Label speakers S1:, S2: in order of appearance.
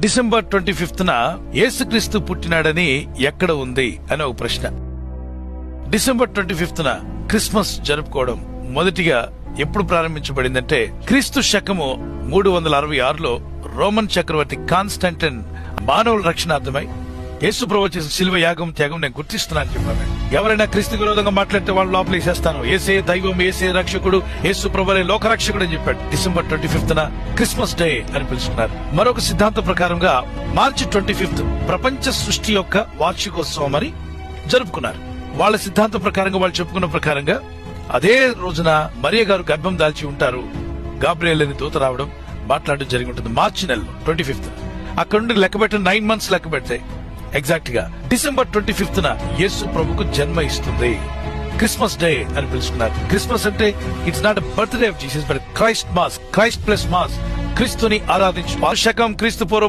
S1: December 25న యేసుక్రీస్తు పుట్టినాడని ఎక్కడ ఉంది అని ఒక ప్రశ్న. డిసెంబర్ 25న క్రిస్మస్ జరుపుకోవడం మొదటిగా ఎప్పుడు ప్రారంభించబడిందంటే క్రీస్తు శకము 366లో రోమన్ చక్రవర్తి కాన్స్టాంటిన్ మానవుల రక్షణార్థమై యేసు ప్రభు చేసిన శిలువ యాగం త్యాగం నేను గుర్తిస్తున్నాను చెప్పాను. ఎవరైనా క్రీస్తు విరోధంగా మాట్లాడితే వాళ్ళు లోపల వేసేస్తాను. ఏసే దైవం, ఏసే రక్షకుడు, యేసు ప్రభువే లోక రక్షకుడు అని చెప్పాడు. డిసెంబర్ 25న క్రిస్మస్ డే అని పిలుస్తున్నారు. మరొక సిద్ధాంతం ప్రకారంగా మార్చి 25 ప్రపంచ సృష్టి యొక్క వార్షికోత్సవం అని జరుపుకున్నారు. వాళ్ళ సిద్ధాంతం ప్రకారంగా, వాళ్ళు చెప్పుకున్న ప్రకారంగా అదే రోజున మరియ గారు గర్భం దాల్చి ఉంటారు. గాబ్రియల్ అని దూత రావడం, మాట్లాడడం జరిగి ఉంటుంది. మార్చి నెలలో 25. అక్కడ నుండి లెక్క పెట్టిన 9 months లెక్క పెడితే ఎగ్జాక్ట్ గా డిసెంబర్ 25న యేసు ప్రభుకు జన్మ ఇస్తుంది. క్రిస్మస్ డే అని పిలుస్తున్నారు. క్రిస్మస్ అంటే it's not birthday of Jesus but Christ mass, Christ plus mass, క్రీస్తుని ఆరాధించు. శకం క్రీస్తు పూర్వం